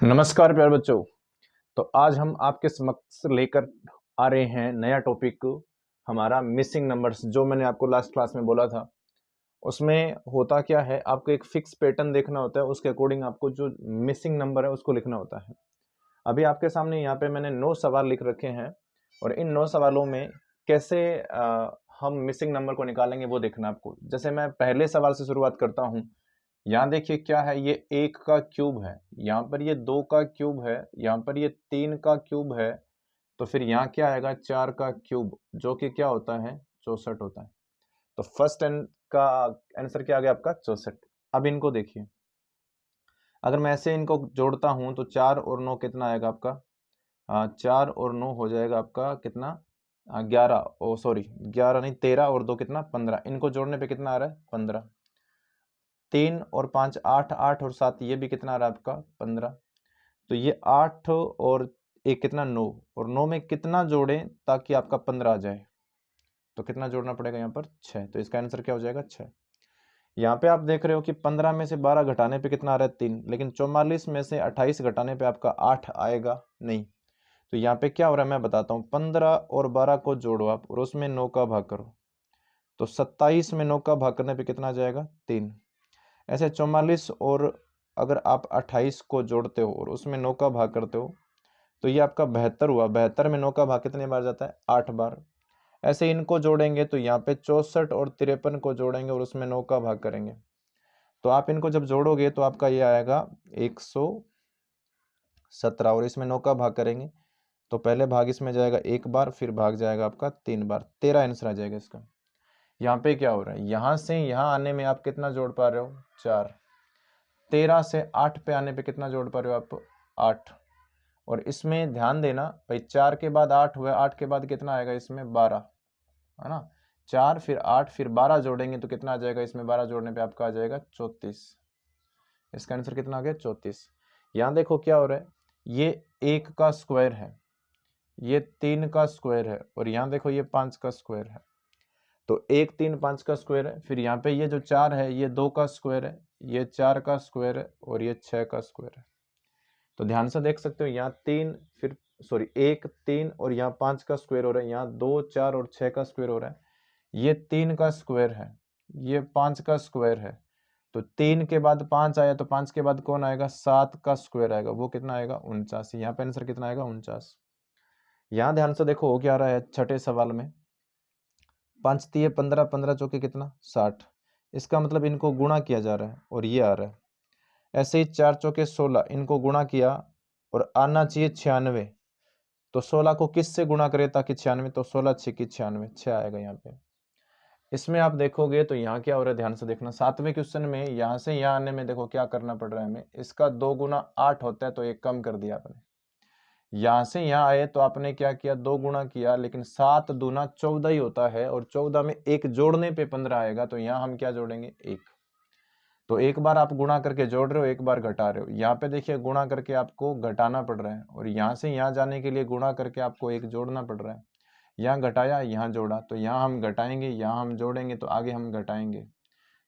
नमस्कार प्यारे बच्चों। तो आज हम आपके समक्ष लेकर आ रहे हैं नया टॉपिक, हमारा मिसिंग नंबर्स। जो मैंने आपको लास्ट क्लास में बोला था, उसमें होता क्या है, आपको एक फिक्स पैटर्न देखना होता है, उसके अकॉर्डिंग आपको जो मिसिंग नंबर है उसको लिखना होता है। अभी आपके सामने यहाँ पे मैंने 9 सवाल लिख रखे हैं और इन 9 सवालों में कैसे हम मिसिंग नंबर को निकालेंगे वो देखना आपको। जैसे मैं पहले सवाल से शुरुआत करता हूँ। यहाँ देखिए क्या है, ये 1 का क्यूब है, यहाँ पर ये 2 का क्यूब है, यहाँ पर ये 3 का क्यूब है, तो फिर यहाँ क्या आएगा 4 का क्यूब, जो कि क्या होता है 64 होता है। तो फर्स्ट का आंसर क्या आ गया आपका 64। अब इनको देखिए, अगर मैं ऐसे इनको जोड़ता हूँ तो 4 और 9 कितना आएगा आपका, 4 और 9 हो जाएगा आपका कितना, 11, ओ सॉरी 11 नहीं 13 और 2 कितना 15। इनको जोड़ने पे कितना आ रहा है 15। 3 और 5 8, 8 और 7 ये भी कितना आ रहा है आपका 15। तो ये 8 और एक कितना 9, और 9 में कितना जोड़ें ताकि आपका 15 आ जाए, तो कितना जोड़ना पड़ेगा यहाँ पर 6। तो इसका आंसर क्या हो जाएगा 6। यहाँ पे आप देख रहे हो कि 15 में से 12 घटाने पे कितना आ रहा है 3, लेकिन 44 में से 28 घटाने पे आपका 8 आएगा नहीं। तो यहाँ पे क्या हो रहा है मैं बताता हूँ। 15 और 12 को जोड़ो आप और उसमें 9 का भाग करो, तो 27 में 9 का भाग करने पे कितना आ जाएगा 3। ऐसे 44 और अगर आप 28 को जोड़ते हो और उसमें 9 का भाग करते हो तो ये आपका 72 हुआ। 72 में 9 का भाग कितने बार जाता है 8 बार। ऐसे इनको जोड़ेंगे तो यहाँ पे 64 और 53 को जोड़ेंगे और उसमें 9 का भाग करेंगे, तो आप इनको जब जोड़ोगे तो आपका ये आएगा 117, और इसमें 9 का भाग करेंगे तो पहले भाग इसमें जाएगा 1 बार, फिर भाग जाएगा आपका 3 बार, 13 आंसर आ जाएगा इसका। यहाँ पे क्या हो रहा है, यहाँ से यहाँ आने में आप कितना जोड़ पा रहे हो 4। 13 से 8 पे आने पे कितना जोड़ पा रहे हो आप 8। और इसमें ध्यान देना भाई, 4 के बाद 8 हुआ, 8 के बाद कितना आएगा इसमें 12, है ना। 4 फिर 8 फिर 12 जोड़ेंगे तो कितना आ जाएगा इसमें, 12 जोड़ने पे आपका आ जाएगा 34। इसका आंसर कितना आ गया 34। यहाँ देखो क्या हो रहा है, ये 1 का स्क्वायर है, ये 3 का स्क्वायर है, और यहाँ देखो ये 5 का स्क्वायर है। तो 1 3 5 का स्क्वायर है, फिर यहाँ पे ये जो 4 है ये 2 का स्क्वायर है, ये 4 का स्क्वायर है, और ये 6 का स्क्वायर है। तो ध्यान से देख सकते हो, यहाँ 3 फिर सॉरी 1 3 और यहाँ 5 का स्क्वायर हो रहा है, यहाँ 2 4 और 6 का स्क्वायर हो रहा है। ये 3 का स्क्वायर है, ये 5 का स्क्वायर है, तो 3 के बाद 5 आया तो 5 के बाद कौन आएगा 7 का स्क्वायर आएगा, वो कितना आएगा 49। यहाँ पे आंसर कितना आएगा 49। यहाँ ध्यान से देखो हो क्या रहा है छठे सवाल में, 5 तिये 15, 15 चौके कितना 60। इसका मतलब इनको गुणा किया जा रहा है और ये आ रहा है। ऐसे ही 4 चौके 16, इनको गुणा किया और आना चाहिए 96। तो 16 को किस से गुणा करें ताकि 96, तो 16 6 की 96, 6 आएगा यहाँ पे। इसमें आप देखोगे तो यहाँ क्या हो रहा है, ध्यान से देखना। 7वें क्वेश्चन में यहाँ से यहाँ आने में देखो क्या करना पड़ रहा है हमें, इसका 2 गुना 8 होता है तो एक कम कर दिया आपने। यहाँ से यहाँ आए तो आपने क्या किया 2 गुना किया, लेकिन 7 दूना 14 ही होता है, और 14 में एक जोड़ने पे 15 आएगा, तो यहाँ हम क्या जोड़ेंगे 1। तो एक बार आप गुणा करके जोड़ रहे हो, एक बार घटा रहे हो। यहाँ पे देखिए गुणा करके आपको घटाना पड़ रहा है, और यहाँ से यहाँ जाने के लिए गुणा करके आपको एक जोड़ना पड़ रहा है। यहाँ घटाया यहाँ जोड़ा, तो यहाँ हम घटाएंगे, यहाँ हम जोड़ेंगे, तो आगे हम घटाएंगे।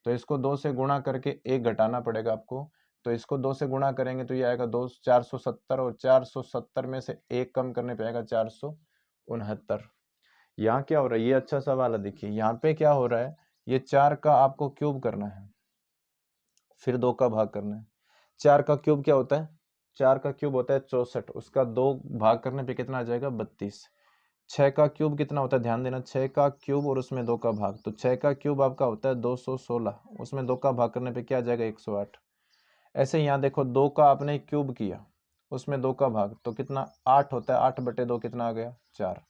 तो इसको 2 से गुणा करके एक घटाना पड़ेगा आपको। तो इसको 2 से गुणा करेंगे तो ये आएगा 2 470, और 470 में से एक कम करने पे आएगा 469। यहाँ क्या हो रहा है, ये अच्छा सवाल है। देखिए यहाँ पे क्या हो रहा है, ये 4 का आपको क्यूब करना है, फिर 2 का भाग करना है। 4 का क्यूब क्या होता है, 4 का क्यूब होता है 64, उसका 2 भाग करने पे कितना आ जाएगा 32। 6 का क्यूब कितना होता है, ध्यान देना, 6 का क्यूब और उसमें 2 का भाग, तो 6 का क्यूब आपका होता है 216, उसमें 2 का भाग करने पे क्या आ जाएगा 108। ऐसे यहाँ देखो 2 का आपने क्यूब किया, उसमें 2 का भाग, तो कितना 8 होता है, 8/2 कितना आ गया 4।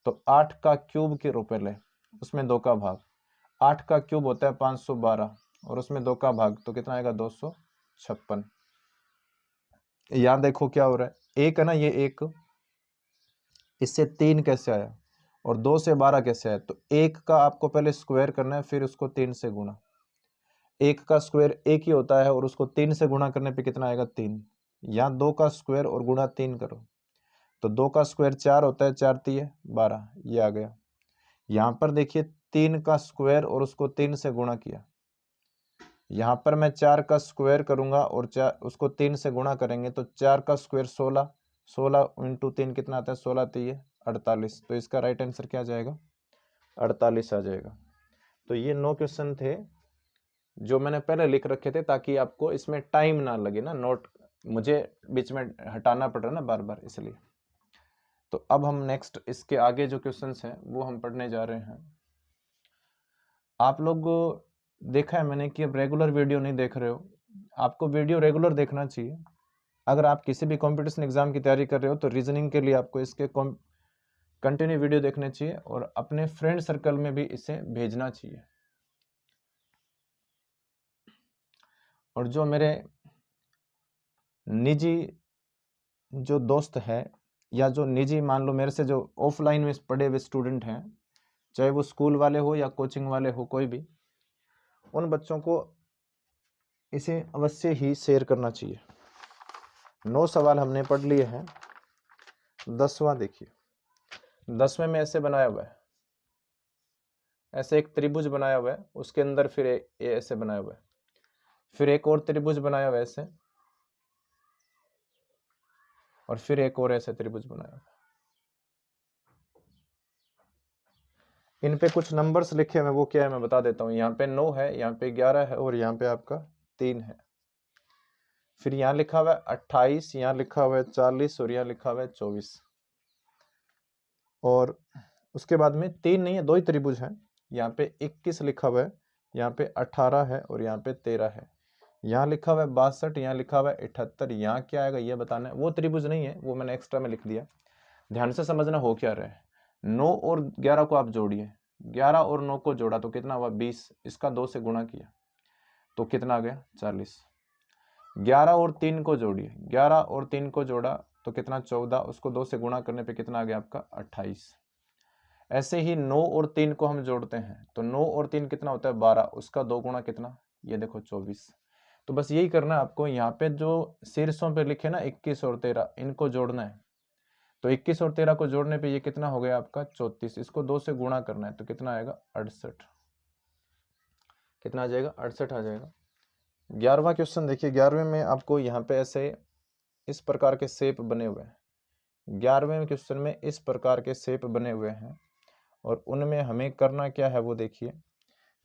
तो 8 का क्यूब के रुपए ले, उसमें 2 का भाग। 8 का क्यूब होता है 512, और उसमें 2 का भाग, तो कितना आएगा 256। यहाँ देखो क्या हो रहा है, एक है ना ये एक, इससे 3 कैसे आया और 2 से 12 कैसे आया, तो 1 का आपको पहले स्क्वायर करना है, फिर उसको 3 से गुणा। 1 का स्क्वायर 1 ही होता है, और उसको 3 से गुणा करने पे कितना आएगा 3। यहाँ 2 का स्क्वायर और गुणा 3 करो, तो 2 का स्क्वायर 4 होता है, 4 तिये 12, ये आ गया। यहाँ पर देखिए 3 का स्क्वायर और उसको 3 से गुणा किया, यहाँ पर मैं 4 का स्क्वायर करूंगा और 4 उसको 3 से गुणा करेंगे तो 4 का स्क्वायर 16, 16 इंटू 3 कितना आता है, 16 3 48। तो इसका राइट आंसर क्या जाएगा, 48 आ जाएगा। तो ये 9 क्वेश्चन थे जो मैंने पहले लिख रखे थे ताकि आपको इसमें टाइम ना लगे ना, नोट मुझे बीच में हटाना पड़ रहा है ना बार बार, इसलिए। तो अब हम नेक्स्ट इसके आगे जो क्वेश्चंस हैं वो हम पढ़ने जा रहे हैं। आप लोग देखा है मैंने कि अब रेगुलर वीडियो नहीं देख रहे हो, आपको वीडियो रेगुलर देखना चाहिए। अगर आप किसी भी कंपटीशन एग्जाम की तैयारी कर रहे हो तो रीजनिंग के लिए आपको इसके कंटिन्यू वीडियो देखने चाहिए और अपने फ्रेंड सर्कल में भी इसे भेजना चाहिए। और जो मेरे निजी जो दोस्त है या जो निजी मान लो मेरे से जो ऑफलाइन में पढ़े हुए स्टूडेंट हैं, चाहे वो स्कूल वाले हो या कोचिंग वाले हो, कोई भी, उन बच्चों को इसे अवश्य ही शेयर करना चाहिए। 9 सवाल हमने पढ़ लिए हैं। 10वां देखिए, 10वें में ऐसे बनाया हुआ है, ऐसे एक त्रिभुज बनाया हुआ है, उसके अंदर फिर ऐसे बनाया हुआ है, फिर एक और त्रिभुज बनाया हुआ है ऐसे, और फिर एक और ऐसे त्रिभुज बनाया हुआ है। इन पे कुछ नंबर्स लिखे हुए, वो क्या है मैं बता देता हूँ। यहाँ पे 9 है, यहाँ पे 11 है और यहाँ पे आपका 3 है। फिर यहाँ लिखा हुआ है 28, यहाँ लिखा हुआ है 40 और यहाँ लिखा हुआ है 24। और उसके बाद में 3 नहीं है, 2 ही त्रिभुज हैं। यहाँ पे 21 लिखा हुआ है, यहाँ पे 18 है और यहाँ पे 13 है। यहाँ लिखा हुआ है 62, यहाँ लिखा हुआ है 78। यहाँ क्या आएगा ये बताना है। वो त्रिभुज नहीं है, वो मैंने एक्स्ट्रा में लिख दिया। ध्यान से समझना हो क्या रहा है। 9 और 11 को आप जोड़िए, 11 और 9 को जोड़ा तो कितना हुआ 20, इसका 2 से गुणा किया तो कितना आ गया 40। 11 और 3 को जोड़िए, 11 और 3 को जोड़ा तो कितना 14, उसको 2 से गुणा करने पे कितना आ गया आपका 28। ऐसे ही 9 और 3 को हम जोड़ते हैं तो 9 और 3 कितना होता है 12, उसका 2 गुणा कितना, ये देखो 24। तो बस यही करना है आपको। यहाँ पे जो शीर्षों पे लिखे ना 21 और 13, इनको जोड़ना है। तो 21 और 13 को जोड़ने पे ये कितना हो गया आपका 34, इसको 2 से गुणा करना है तो कितना आएगा 68। कितना आ जाएगा 68 आ जाएगा। 11वां क्वेश्चन देखिए, 11वें में आपको यहाँ पे ऐसे इस प्रकार के शेप बने हुए हैं। 11वें क्वेश्चन में इस प्रकार के शेप बने हुए हैं और उनमें हमें करना क्या है वो देखिए।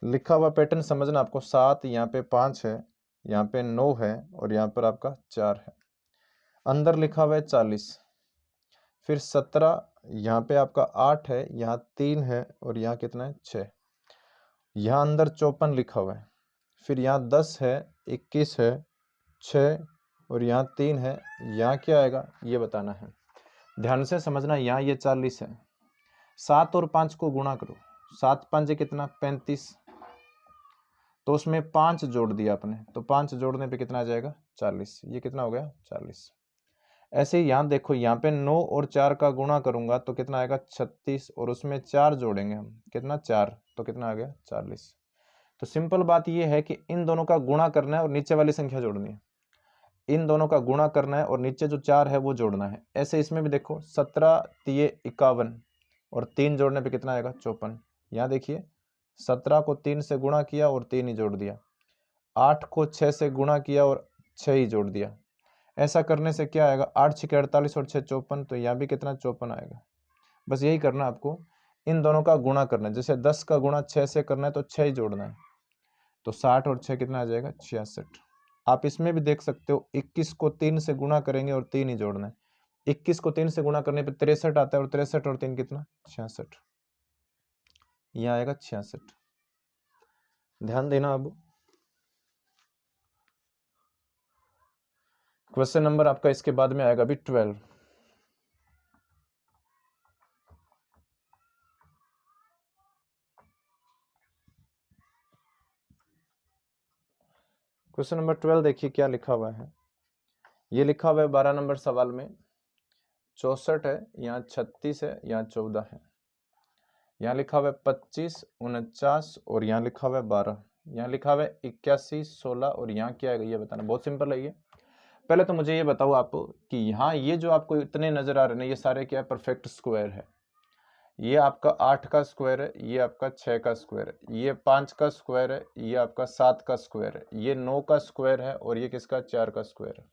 लिखा हुआ पैटर्न समझना आपको। 7, यहाँ पे 5 है, यहाँ पे 9 है और यहाँ पर आपका 4 है। अंदर लिखा हुआ है 40, फिर 17, यहाँ पे आपका 8 है, यहाँ 3 है और यहाँ कितना है 6। यहाँ अंदर 54 लिखा हुआ है, फिर यहाँ 10 है, 21 है, 6 और यहाँ 3 है। यहाँ क्या आएगा ये बताना है। ध्यान से समझना, यहाँ ये 40 है। 7 और 5 को गुणा करो, 7 5 कितना 35, तो उसमें 5 जोड़ दिया आपने तो 5 जोड़ने पे कितना आ जाएगा 40। ये कितना हो गया 40। ऐसे ही यहाँ देखो, यहाँ पे 9 और 4 का गुणा करूंगा तो कितना आएगा 36 और उसमें 4 जोड़ेंगे हम, कितना 4, तो कितना आ गया 40। तो सिंपल बात ये है कि इन दोनों का गुणा करना है और नीचे वाली संख्या जोड़नी है। इन दोनों का गुणा करना है और नीचे जो 4 है वो जोड़ना है। ऐसे इसमें भी देखो 17 3 51 और 3 जोड़ने पे कितना आएगा 54। यहाँ देखिए 17 को 3 से गुणा किया और 3 ही जोड़ दिया, 8 को 6 से गुणा किया और 6 ही जोड़ दिया। ऐसा करने से क्या आएगा 8 6 48 और 6 54, तो यहाँ भी कितना 54 आएगा। बस यही करना आपको, इन दोनों का गुणा करना है। जैसे 10 का गुणा 6 से करना है तो 6 ही जोड़ना है, तो 60 और 6 कितना आ जाएगा 66। आप इसमें भी देख सकते हो 21 को 3 से गुणा करेंगे और 3 ही जोड़ना है। 21 को 3 से गुणा करने पे 63 आता है और 63 और 3 कितना 66। यहाँ आएगा 66। ध्यान देना। अब क्वेश्चन नंबर आपका इसके बाद में आएगा अभी 12। क्वेश्चन नंबर 12 देखिए क्या लिखा हुआ है। ये लिखा हुआ है 12 नंबर सवाल में 64 है, यहाँ 36 है, यहाँ 14 है, यहाँ लिखा हुआ है 25 49 और यहाँ लिखा हुआ है 12, यहाँ लिखा हुआ है 81 16 और यहाँ क्या है ये बताना। बहुत सिंपल है ये। पहले तो मुझे ये बताओ आप कि यहाँ ये जो आपको इतने नजर आ रहे हैं ये सारे क्या है परफेक्ट स्क्वायर है। ये आपका 8 का स्क्वायर है, ये आपका 6 का स्क्वायर है, ये 5 का स्क्वायर है, ये आपका 7 का स्क्वायर है, ये 9 का स्क्वायर है और ये किसका 4 का स्क्वायर है।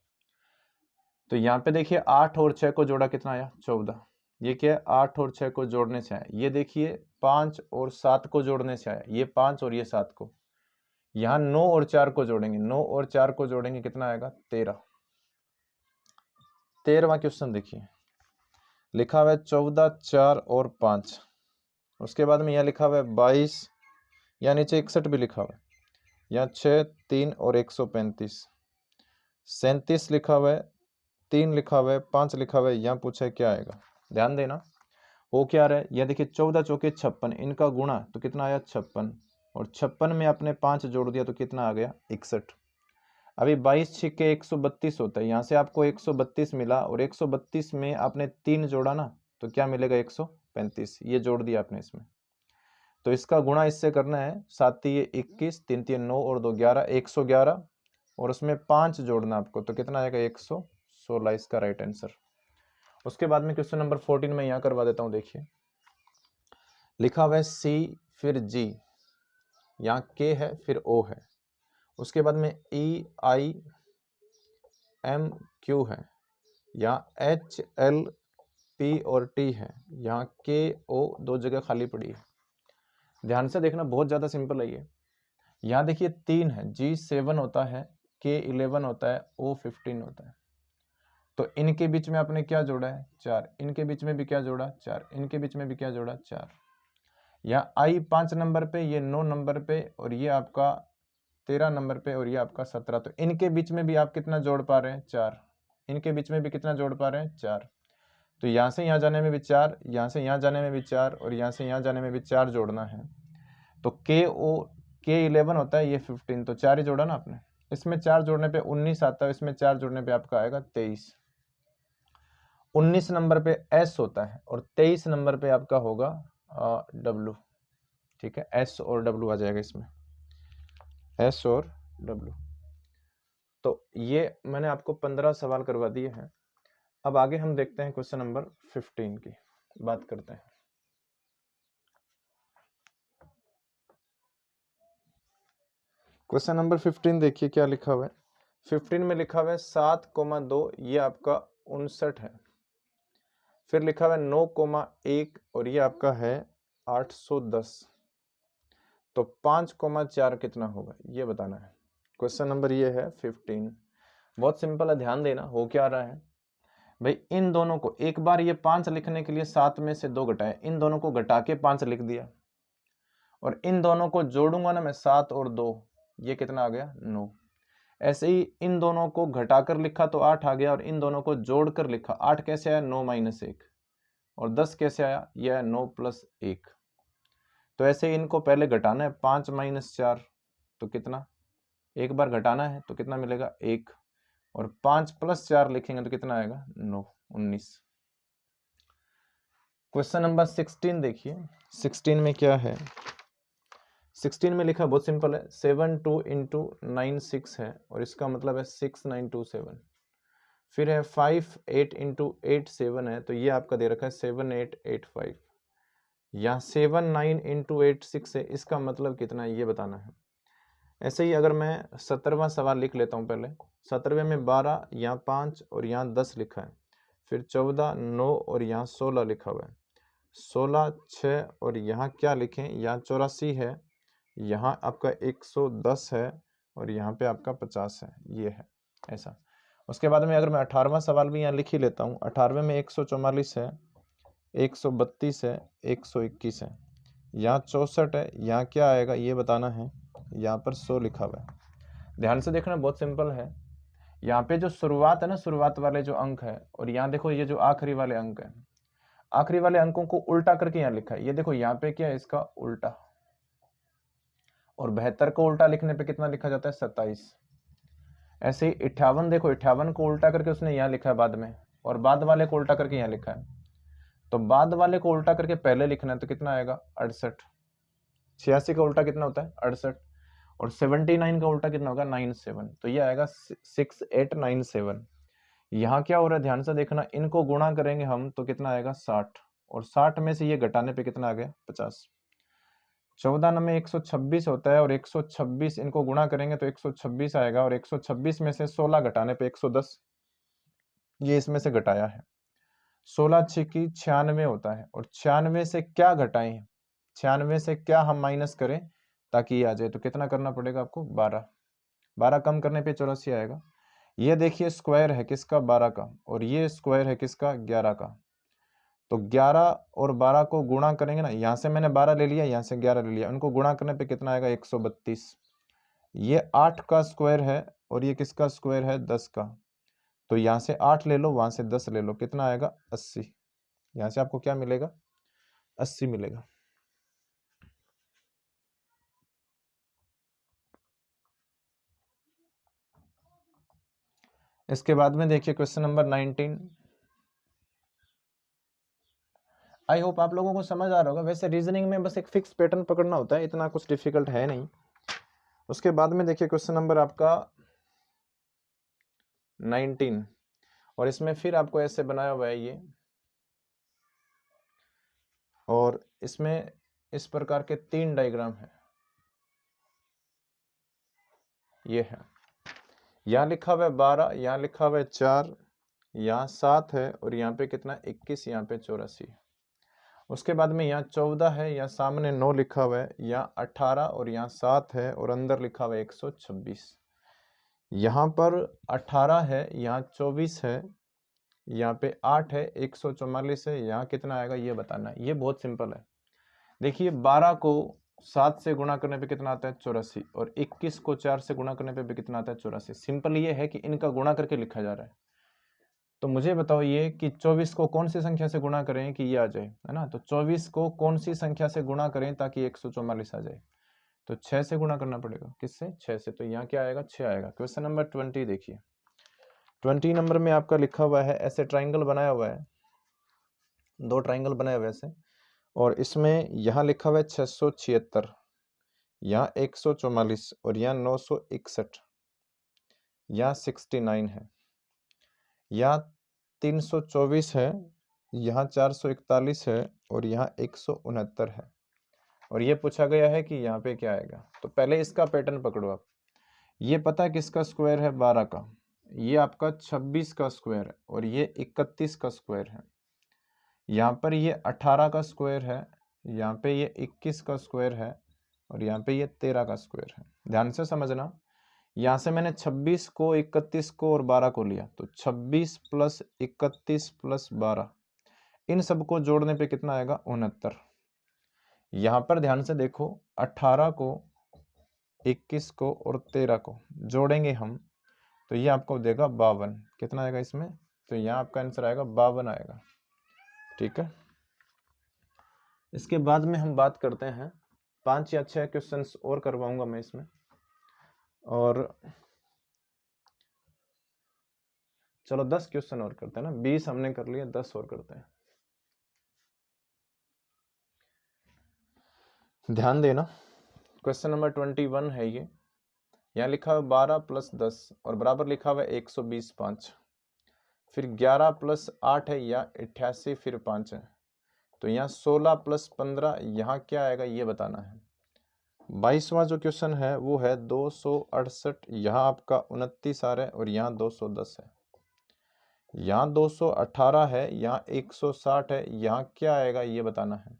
तो यहाँ पे देखिए 8 और 6 को जोड़ा कितना आया 14। ये क्या है 8 और 6 को जोड़ने से आया। ये देखिए 5 और 7 को जोड़ने से आया, ये 5 और ये 7 को। यहाँ 9 और 4 को जोड़ेंगे, 9 और 4 को जोड़ेंगे कितना आएगा 13। 13वां क्वेश्चन देखिए, लिखा हुआ है 14, 4 और 5। उसके बाद में यहाँ लिखा हुआ है 22, यहाँ नीचे 61 भी लिखा हुआ है, यहाँ 6, 3 और 135। 37 लिखा हुआ है, 3 लिखा हुआ है, 5 लिखा हुआ है, यहाँ पूछा है क्या आएगा। ध्यान देना वो क्या रहा है, यह देखिए 14 चौके 56, इनका गुणा तो कितना आया 56, और 56 में आपने 5 जोड़ दिया तो कितना आ गया 61। अभी 22 छिक्के 132 होता है, यहाँ से आपको 132 मिला और 132 में आपने 3 जोड़ा ना तो क्या मिलेगा 135, ये जोड़ दिया आपने इसमें। तो इसका गुणा इससे करना है, 7 तिये 21, 3 तिये 9 और 2 11, 111, और उसमें 5 जोड़ना आपको तो कितना आएगा 116, इसका राइट आंसर। उसके बाद में क्वेश्चन नंबर 14 में यहाँ करवा देता हूँ। देखिए लिखा हुआ है C फिर G, यहाँ K है फिर O है, उसके बाद में E I M Q है, यहाँ H L P और T है, यहाँ K O 2 जगह खाली पड़ी है। ध्यान से देखना बहुत ज़्यादा सिंपल है ये। यहाँ देखिए 3 है, G 7 होता है, K 11 होता है, O 15 होता है। तो इनके बीच में आपने क्या जोड़ा है 4, इनके बीच में भी क्या जोड़ा 4, इनके बीच में भी क्या जोड़ा 4। यहाँ I 5 नंबर पे, ये 9 नंबर पे, और ये आपका 13 नंबर पे, और ये आपका 17। तो इनके बीच में भी आप कितना जोड़ पा रहे हैं 4, इनके बीच में भी कितना जोड़ पा रहे हैं 4। तो यहाँ से यहाँ जाने में भी 4, यहाँ से यहाँ जाने में भी 4, और यहाँ से यहाँ जाने में भी 4 जोड़ना है। तो K 11 होता है, ये 15, तो 4 ही जोड़ा ना आपने। इसमें 4 जोड़ने पे 19 आता है, इसमें 4 जोड़ने पे आपका आएगा 23। 19 नंबर पे S होता है और 23 नंबर पे आपका होगा W। ठीक है, S और W आ जाएगा इसमें, S और W। तो ये मैंने आपको 15 सवाल करवा दिए हैं। अब आगे हम देखते हैं क्वेश्चन नंबर 15 की बात करते हैं। क्वेश्चन नंबर 15 देखिए क्या लिखा हुआ है। 15 में लिखा हुआ है 7,2, ये आपका 59 है। फिर लिखा हुआ है 9,1 और ये आपका है 810। तो 5,4 कितना होगा ये बताना है। क्वेश्चन नंबर ये है 15। बहुत सिंपल है, ध्यान देना हो क्या रहा है भाई। इन दोनों को एक बार ये 5 लिखने के लिए 7 में से 2 घटाए, इन दोनों को घटा के 5 लिख दिया, और इन दोनों को जोड़ूंगा ना मैं 7 और 2, ये कितना आ गया 9। ऐसे ही इन दोनों को घटाकर लिखा तो 8 आ गया, और इन दोनों को जोड़कर लिखा 8 कैसे आया 9 - 1, और 10 कैसे आया यह 9 + 1। तो ऐसे इनको पहले घटाना है, 5 - 4 तो कितना, एक बार घटाना है तो कितना मिलेगा 1, और 5 + 4 लिखेंगे तो कितना आएगा 9, 19। क्वेश्चन नंबर 16 देखिए। 16 में क्या है, 16 में लिखा बहुत सिंपल है, 72 × 9 6 है, और इसका मतलब है 6927। फिर है 5 8 × 8 7 है, तो ये आपका दे रखा है 7885। यहाँ 7 9 × 8 6 है, इसका मतलब कितना है ये बताना है। ऐसे ही अगर मैं 17वां सवाल लिख लेता हूँ पहले। 17वें में 12, यहाँ 5 और यहाँ 10 लिखा है, फिर 14 9 और यहाँ 16 लिखा हुआ है, 16 6 और यहाँ क्या लिखें, यहाँ 84 है, यहाँ आपका 110 है, और यहाँ पे आपका 50 है, ये है ऐसा। उसके बाद में अगर मैं 18वां सवाल भी यहाँ लिख ही लेता हूँ। 18वें में 144 है, 132 है, 121 है, यहाँ 64 है, यहाँ क्या आएगा ये बताना है। यहाँ पर 100 लिखा हुआ है। ध्यान से देखना बहुत सिंपल है। यहाँ पे जो शुरुआत है ना, शुरुआत वाले जो अंक है, और यहाँ देखो ये जो आखिरी वाले अंक है, आखिरी वाले अंकों को उल्टा करके यहाँ लिखा है। ये देखो यहाँ पे क्या है इसका उल्टा, और 72 को उल्टा लिखने पे कितना लिखा जाता है 27। ऐसे ही 58 देखो, 58 को उल्टा करके उसने यहाँ लिखा है बाद में, और बाद वाले को उल्टा करके यहाँ लिखा है। तो बाद वाले को उल्टा करके पहले लिखना है तो कितना आएगा 68। 86 का उल्टा कितना होता है 68, और 79 का उल्टा कितना होगा 97, तो ये आएगा 6897। यहाँ क्या हो रहा है ध्यान से देखना, इनको गुणा करेंगे हम तो कितना आएगा 60, और 60 में से ये घटाने पे कितना आ गया 50। 14 में 126 होता है और 126 इनको गुणा करेंगे तो 126 आएगा और 126 में से 16 घटाने पे 110, ये इसमें से घटाया है। 16 छिकी 96 होता है और 96 से क्या घटाएं, 96 से क्या हम माइनस करें ताकि ये आ जाए, तो कितना करना पड़ेगा आपको 12। 12 कम करने पे 84 आएगा। ये देखिए स्क्वायर है किसका 12 का और ये स्क्वायर है किसका 11 का। तो 11 और 12 को गुणा करेंगे ना, यहाँ से मैंने 12 ले लिया, यहाँ से 11 ले लिया, उनको गुणा करने पे कितना आएगा 132। ये 8 का स्क्वायर है और ये किसका स्क्वायर है 10 का। तो यहाँ से 8 ले लो, वहां से 10 ले लो, कितना आएगा 80। यहाँ से आपको क्या मिलेगा 80 मिलेगा। इसके बाद में देखिए क्वेश्चन नंबर 19। आई होप आप लोगों को समझ आ रहा होगा। वैसे रीजनिंग में बस एक फिक्स पैटर्न पकड़ना होता है, इतना कुछ डिफिकल्ट है नहीं। उसके बाद में देखिए क्वेश्चन नंबर आपका 19 और इसमें फिर आपको ऐसे बनाया हुआ है ये, और इसमें इस प्रकार के 3 डायग्राम है। ये है, यहाँ लिखा हुआ है 12, यहाँ लिखा हुआ है 4, यहाँ 7 है और यहाँ पे कितना 21, यहाँ पे 84। उसके बाद में यहाँ 14 है, यहाँ सामने 9 लिखा हुआ है, यहाँ 18 और यहाँ 7 है और अंदर लिखा हुआ है 126। यहाँ पर 18 है, यहाँ 24 है, यहाँ पे 8 है, 144 है, यहाँ कितना आएगा ये बताना है। ये बहुत सिंपल है। देखिए 12 को 7 से गुणा करने पे कितना आता है 84 और 21 को 4 से गुणा करने पे भी कितना आता है 84। सिंपल ये है कि इनका गुणा करके लिखा जा रहा है। तो मुझे बताओ ये कि 24 को कौन सी संख्या से गुणा करें कि ये आ जाए, है ना। तो 24 को कौन सी संख्या से गुणा करें ताकि 144 आ जाए, तो 6 से गुणा करना पड़ेगा। किससे 6 से। तो यहाँ क्या आएगा 6 आएगा। क्वेश्चन नंबर 20 देखिए। 20 नंबर में आपका लिखा हुआ है, ऐसे ट्राइंगल बनाया हुआ है, 2 ट्राइंगल बनाए हुए ऐसे, और इसमें यहाँ लिखा हुआ है 676, यहाँ 144 और यहाँ 961, यहाँ 69 है, यहाँ 324 है, यहाँ 441 है और यहाँ 169 है। और ये पूछा गया है कि यहाँ पे क्या आएगा। तो पहले इसका पैटर्न पकड़ो आप। ये पता है किसका स्क्वायर है 12 का, ये आपका 26 का स्क्वायर है और ये 31 का स्क्वायर है। यहाँ पर ये 18 का स्क्वायर है, यहाँ पे ये 21 का स्क्वायर है और यहाँ पे ये 13 का स्क्वायर है। ध्यान से समझना, यहाँ से मैंने 26 को 31 को और 12 को लिया, तो 26 प्लस 31 प्लस 12, इन सबको जोड़ने पे कितना आएगा 69। यहाँ पर ध्यान से देखो, 18 को 21 को और 13 को जोड़ेंगे हम तो ये आपको देगा 52। कितना आएगा इसमें, तो यहाँ आपका आंसर आएगा 52 आएगा। ठीक है। इसके बाद में हम बात करते हैं 5 या 6 क्वेश्चंस और करवाऊंगा मैं इसमें, और चलो 10 क्वेश्चन और करते हैं ना, 20 हमने कर लिया, 10 और करते हैं। ध्यान देना, क्वेश्चन नंबर 21 है ये। यहाँ लिखा हुआ 12 प्लस 10 और बराबर लिखा हुआ 120 5, फिर 11 प्लस 8 है या 88 फिर 5 है। तो यहाँ 16 प्लस 15, यहाँ क्या आएगा ये बताना है। 22वां जो क्वेश्चन है वो है 268, यहाँ आपका 29 आ रहा है और यहाँ 210 है, यहाँ 218 है, यहाँ 160 है, यहाँ क्या आएगा ये बताना है।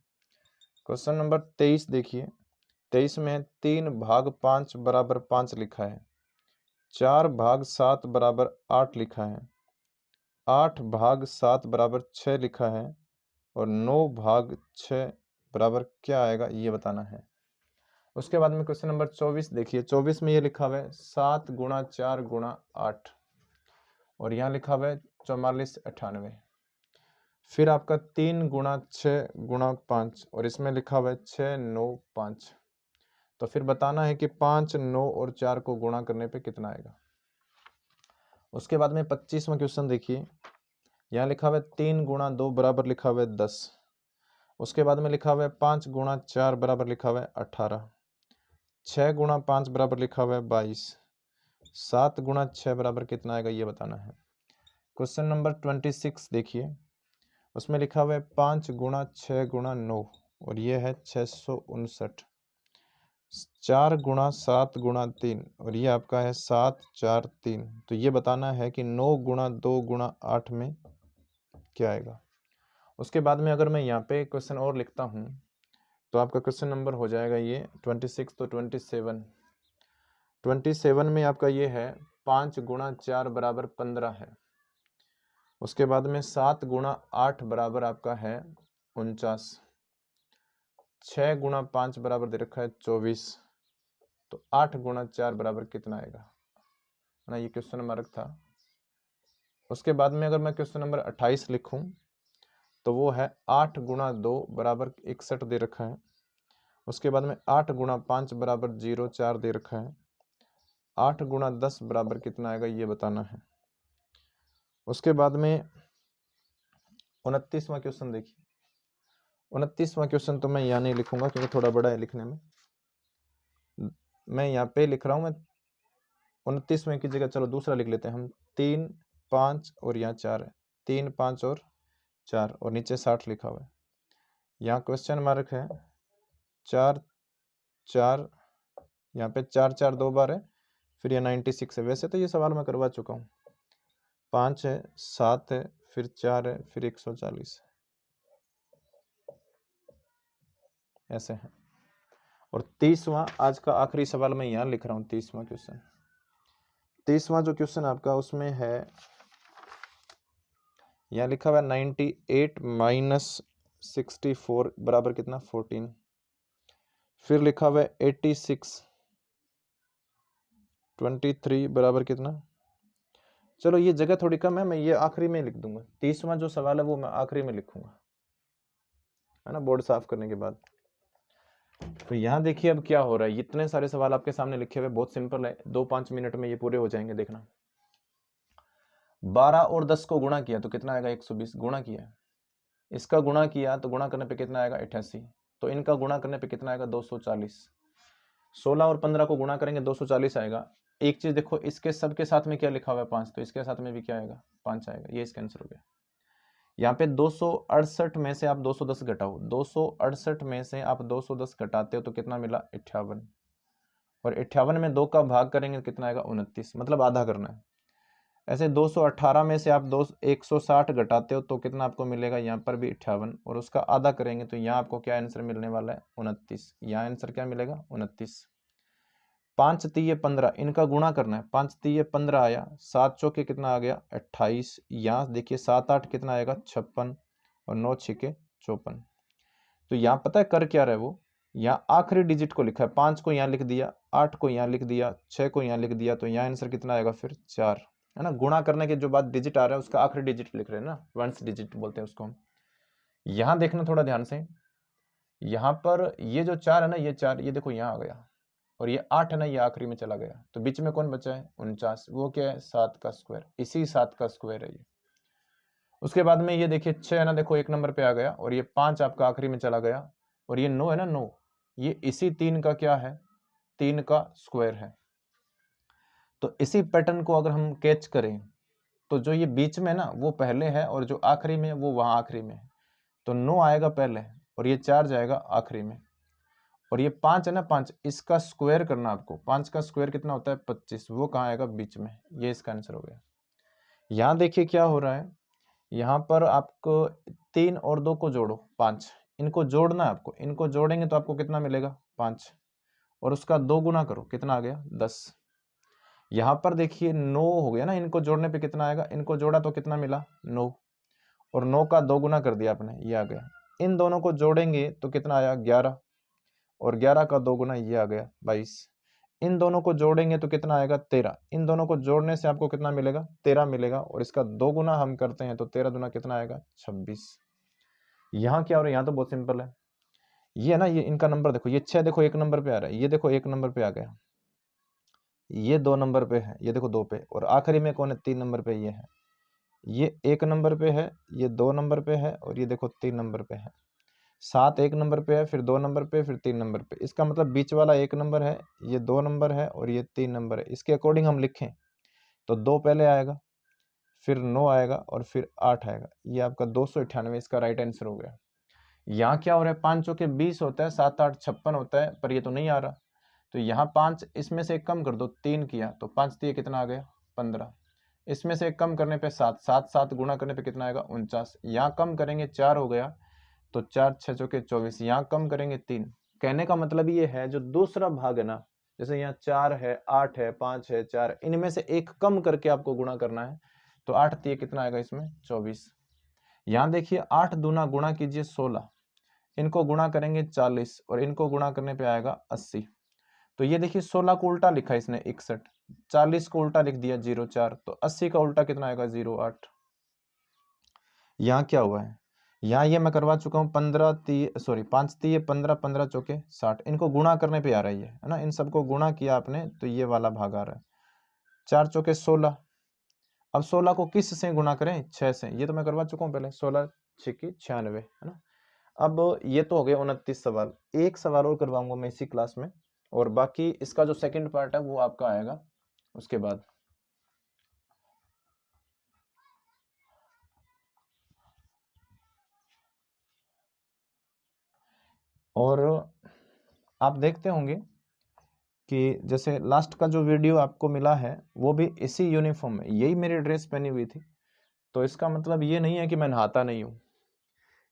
क्वेश्चन नंबर 23 देखिए। 23 में 3 भाग 5 बराबर 5 लिखा है, 4 भाग 7 बराबर 8 लिखा है, 8 भाग 7 बराबर 6 लिखा है और 9 भाग 6 बराबर क्या आएगा ये बताना है। उसके बाद में क्वेश्चन नंबर 24 देखिए। 24 में ये लिखा हुआ है 7 गुणा 4 गुणा 8 और यहाँ लिखा हुआ है 44 98, फिर आपका 3 गुणा 6 गुणा 5 और इसमें लिखा हुआ है 6 9 5। तो फिर बताना है कि 5 9 और 4 को गुणा करने पे कितना आएगा। उसके बाद में 25वां क्वेश्चन देखिए। यहाँ लिखा हुआ है 3 गुणा 2 बराबर लिखा हुआ है 10, उसके बाद में लिखा हुआ है 5 गुणा 4 बराबर लिखा हुआ है 18, 6 गुणा 5 बराबर लिखा हुआ है 22, 7 गुणा 6 बराबर कितना आएगा ये बताना है। क्वेश्चन नंबर 26 देखिए। उसमें लिखा हुआ है 5 गुणा 6 गुणा 9 और ये है 659। 4 गुणा 7 गुणा 3 और ये आपका है 7 4 3। तो ये बताना है कि 9 गुणा 2 गुणा 8 में क्या आएगा। उसके बाद में अगर मैं यहाँ पे क्वेश्चन और लिखता हूँ तो आपका क्वेश्चन नंबर हो जाएगा ये 26। तो 27 में आपका ये है 5 गुणा 4 बराबर 15 है। उसके बाद में 7 गुणा 8 बराबर आपका है 49। 6 गुणा 5 बराबर दे रखा है 24। तो 8 गुणा 4 बराबर कितना आएगा ना, ये क्वेश्चन नंबर था। उसके बाद में अगर मैं क्वेश्चन नंबर 28 लिखूं तो वो है 8 गुणा 2 बराबर 61 दे रखा है। उसके बाद में 8 गुणा 5 बराबर 04 दे रखा है। 8 गुणा 10 बराबर कितना आएगा ये बताना है। उसके बाद में 29वां क्वेश्चन देखिए। 29वां क्वेश्चन तो मैं यहाँ नहीं लिखूंगा क्योंकि थोड़ा बड़ा है लिखने में। मैं यहाँ पे लिख रहा हूँ, मैं 29वें की जगह चलो दूसरा लिख लेते हैं हम। 3 5 और यहाँ 4 है। 3 5 और 4 और नीचे 60 लिखा हुआ है। यहाँ क्वेश्चन मार्क है 4 4, यहाँ पे 4 4 2 बार है, फिर ये 96 है। वैसे तो ये सवाल मैं करवा चुका हूँ। 5 है, 7 है, फिर 4 है, फिर 140 है, ऐसे है। और 30वां आज का आखिरी सवाल मैं यहाँ लिख रहा हूँ। 30वां क्वेश्चन, 30वां जो क्वेश्चन आपका उसमें है यहाँ लिखा हुआ है 98 माइनस 64 बराबर कितना 14। फिर लिखा हुआ है 86 23 बराबर कितना। चलो ये जगह थोड़ी कम है, मैं ये आखिरी में लिख दूंगा। 30वां जो सवाल है वो मैं आखिरी में लिखूंगा, है ना, बोर्ड साफ करने के बाद। तो यहाँ देखिए अब क्या हो रहा है। इतने सारे सवाल आपके सामने लिखे हुए, बहुत सिंपल है, 2-5 मिनट में ये पूरे हो जाएंगे। देखना 12 और 10 को गुणा किया तो कितना आएगा 120। गुणा किया, इसका गुणा किया तो गुणा करने पे कितना आएगा 88। तो इनका गुणा करने पे कितना आएगा 240। 16 और 15 को गुणा करेंगे 240 आएगा। एक चीज देखो, इसके सबके साथ में क्या लिखा हुआ है 5, तो इसके साथ में भी क्या आएगा 5 आएगा। ये इसका आंसर हो गया। यहाँ पे 268 में से आप 210 घटाओ, 268 में से आप 210 घटाते हो तो कितना मिला 58। और 58 में 2 का भाग करेंगे तो कितना आएगा 29, मतलब आधा करना है। ऐसे 218 में से आप 160 घटाते हो तो कितना आपको मिलेगा यहाँ पर भी 58, और उसका आधा करेंगे तो यहाँ आपको क्या आंसर मिलने वाला है 29। यहाँ आंसर क्या मिलेगा 29। 5 3 15, इनका गुणा करना है। 5 3 15 आया, 7 चौके कितना आ गया 28। यहाँ देखिए 7 8 कितना आएगा 56 और 9 6 54। तो यहाँ पता है कर क्या रहा है वो, यहाँ आखिरी डिजिट को लिखा है। 5 को यहाँ लिख दिया, 8 को यहाँ लिख दिया, 6 को यहाँ लिख दिया, तो यहाँ आंसर कितना आएगा फिर 4, है ना। गुणा करने के जो बाद डिजिट आ रहा है उसका आखिरी डिजिट लिख रहे हैं ना, वंस डिजिट बोलते हैं उसको हम। यहाँ देखना थोड़ा ध्यान से, यहाँ पर ये जो 4 है ना, ये 4 ये देखो यहाँ आ गया, और ये 8 है ना, ये आखिरी में चला गया। तो बीच में कौन बचा है 49, वो क्या है 7 का स्क्वायर, इसी 7 का स्क्वायर है ये। उसके बाद में ये देखिए 6 है ना, देखो 1 नंबर पे आ गया, और ये 5 आपका आखिरी में चला गया, और ये 9 है ना, 9 ये इसी 3 का क्या है 3 का स्क्वायर है। तो इसी पैटर्न को अगर हम कैच करें तो जो ये बीच में ना वो पहले है, और जो आखिरी में वो वहां आखिरी में है। तो 9 आएगा पहले और ये 4 जाएगा आखिरी में, और ये 5 है ना, 5 इसका स्क्वायर करना आपको। 5 का स्क्वायर कितना होता है 25, वो कहाँ आएगा बीच में। ये इसका आंसर हो गया। यहाँ देखिए क्या हो रहा है, यहाँ पर आपको 3 और 2 को जोड़ो 5, इनको जोड़ना है आपको। इनको जोड़ेंगे तो आपको कितना मिलेगा 5, और उसका 2 गुना करो, कितना आ गया 10। यहाँ पर देखिए 9 हो गया ना, इनको जोड़ने पे कितना आएगा, इनको जोड़ा तो कितना मिला 9, और 9 का 2 गुना कर दिया आपने, ये आ गया। इन दोनों को जोड़ेंगे तो कितना आया 11, और 11 का 2 गुना ये आ गया 22। इन दोनों को जोड़ेंगे तो कितना आएगा 13। इन दोनों को जोड़ने से आपको कितना मिलेगा 13 मिलेगा, और इसका 2 गुना हम करते हैं तो 13 दुना कितना आएगा 26। यहाँ क्या हो रहा है, यहाँ तो बहुत सिंपल है। ये है ना, ये इनका नंबर देखो, ये 6 देखो 1 नंबर पे आ रहा है, ये देखो 1 नंबर पे आ गया, ये 2 नंबर पे है, ये देखो 2 पे, और आखिरी में कौन है 3 नंबर पे ये है। ये 1 नंबर पे है, ये 2 नंबर पे है, और ये देखो 3 नंबर पे है। 7 1 नंबर पे है, फिर 2 नंबर पे, फिर 3 नंबर पे। इसका मतलब बीच वाला 1 नंबर है, ये 2 नंबर है, और ये 3 नंबर है। इसके अकॉर्डिंग हम लिखें तो 2 पहले आएगा, फिर 9 आएगा और फिर 8 आएगा। ये आपका 298 इसका राइट आंसर हो गया। यहाँ क्या हो रहा है, 5 चौके 20 होता है, 7 8 56 होता है, पर ये तो नहीं आ रहा। तो यहाँ 5 इसमें से एक कम कर दो, 3 किया तो 5 दिए कितना आ गया 15। इसमें से एक कम करने पे 7, 7 7 गुणा करने पे कितना आएगा 49। यहाँ कम करेंगे 4 हो गया, तो 4 6 चौके 24। यहाँ कम करेंगे 3। कहने का मतलब ये है जो दूसरा भाग है ना, जैसे यहाँ 4 है, 8 है, 5 है, 4, इनमें से एक कम करके आपको गुणा करना है। तो 8 दिए कितना आएगा इसमें 24। यहाँ देखिए 8 दूना गुणा कीजिए 16, इनको गुणा करेंगे 40 और इनको गुणा करने पे आएगा 80। तो ये देखिए 16 को उल्टा लिखा इसने 61, 40 को उल्टा लिख दिया 04, तो 80 का उल्टा कितना आएगा 08। यहाँ क्या हुआ है, यहाँ ये मैं करवा चुका हूँ 5 3 15, 15 चौके 60, इनको गुणा करने पे आ रही है ना, इन सबको गुणा किया आपने तो ये वाला भाग आ रहा है। 4 चौके 16, अब 16 को किस से गुणा करें 6 से, ये तो मैं करवा चुका हूँ पहले, 16 6 96 है ना। अब ये तो हो गए 29 सवाल। एक सवाल और करवाऊंगा मैं इसी क्लास में, और बाकी इसका जो सेकंड पार्ट है वो आपका आएगा उसके बाद। और आप देखते होंगे कि जैसे लास्ट का जो वीडियो आपको मिला है वो भी इसी यूनिफॉर्म में, यही मेरी ड्रेस पहनी हुई थी। तो इसका मतलब ये नहीं है कि मैं नहाता नहीं हूँ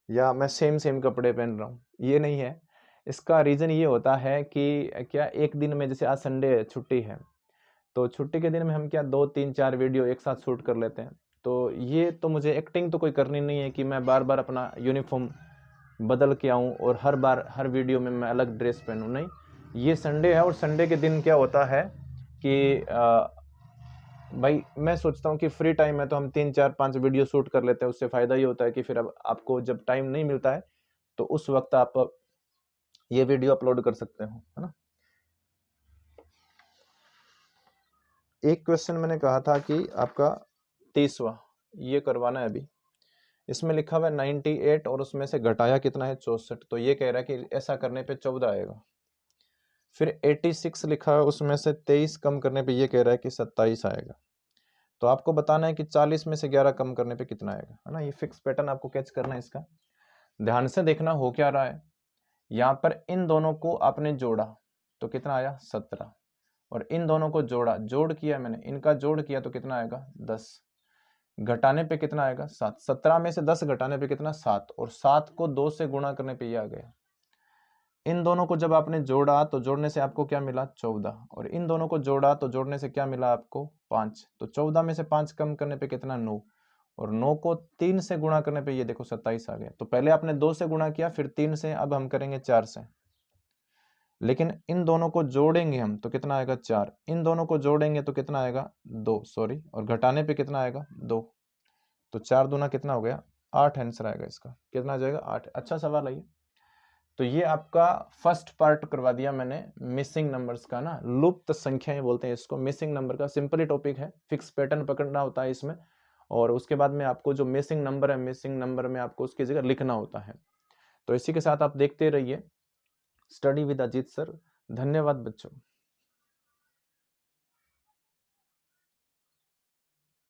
या मैं सेम कपड़े पहन रहा हूँ, ये नहीं है। इसका रीज़न ये होता है कि क्या एक दिन में, जैसे आज संडे है, छुट्टी है, तो छुट्टी के दिन में हम क्या 2 3 4 वीडियो एक साथ शूट कर लेते हैं। तो ये तो मुझे एक्टिंग तो कोई करनी नहीं है कि मैं बार बार अपना यूनिफॉर्म बदल के आऊँ और हर बार हर वीडियो में मैं अलग ड्रेस पहनूँ, नहीं। ये संडे है और संडे के दिन क्या होता है कि भाई मैं सोचता हूँ कि फ्री टाइम है तो हम 3 4 5 वीडियो शूट कर लेते हैं। उससे फ़ायदा ये होता है कि फिर अब आपको जब टाइम नहीं मिलता है तो उस वक्त आप ये वीडियो अपलोड कर सकते हो, है ना। एक क्वेश्चन मैंने कहा था कि आपका 30वां ये करवाना है अभी। इसमें लिखा हुआ है 98 और उसमें से घटाया कितना है 64, तो ये कह रहा है कि ऐसा करने पे 14 आएगा। फिर 86 लिखा है, उसमें से 23 कम करने पे ये कह रहा है कि 27 आएगा। तो आपको बताना है कि 40 में से 11 कम करने पे कितना आएगा, है ना। ये फिक्स पैटर्न आपको कैच करना है इसका। ध्यान से देखना हो क्या रहा है, यहाँ पर इन दोनों को आपने जोड़ा तो कितना आया 17, और इन दोनों को जोड़ा, जोड़ किया मैंने, इनका जोड़ किया तो कितना आएगा 10, घटाने पे कितना आएगा 7, 17 में से 10 घटाने पे कितना 7, और 7 को 2 से गुणा करने पे ये आ गया। इन दोनों को जब आपने जोड़ा तो जोड़ने से आपको क्या मिला 14, और इन दोनों को जोड़ा तो जोड़ने से क्या मिला आपको 5, तो 14 में से 5 कम करने पे कितना 9, और 9 को 3 से गुणा करने पे ये देखो 27 आ गया। तो पहले आपने 2 से गुणा किया, फिर 3 से, अब हम करेंगे 4 से। लेकिन इन दोनों को जोड़ेंगे हम तो कितना आएगा 4, इन दोनों को जोड़ेंगे तो कितना आएगा 2, सॉरी, और घटाने पे कितना आएगा 2, तो 4 दूना कितना हो गया 8 आंसर आएगा इसका। कितना आ जाएगा 8। अच्छा सवाल है ये। तो ये आपका फर्स्ट पार्ट करवा दिया मैंने मिसिंग नंबर्स का ना, लुप्त संख्याएं बोलते हैं इसको। मिसिंग नंबर का सिंपली टॉपिक है, फिक्स पैटर्न पकड़ना होता है इसमें, और उसके बाद में आपको जो मिसिंग नंबर है, मिसिंग नंबर में आपको उसकी जगह लिखना होता है। तो इसी के साथ आप देखते रहिए स्टडी विद अजीत सर। धन्यवाद बच्चों।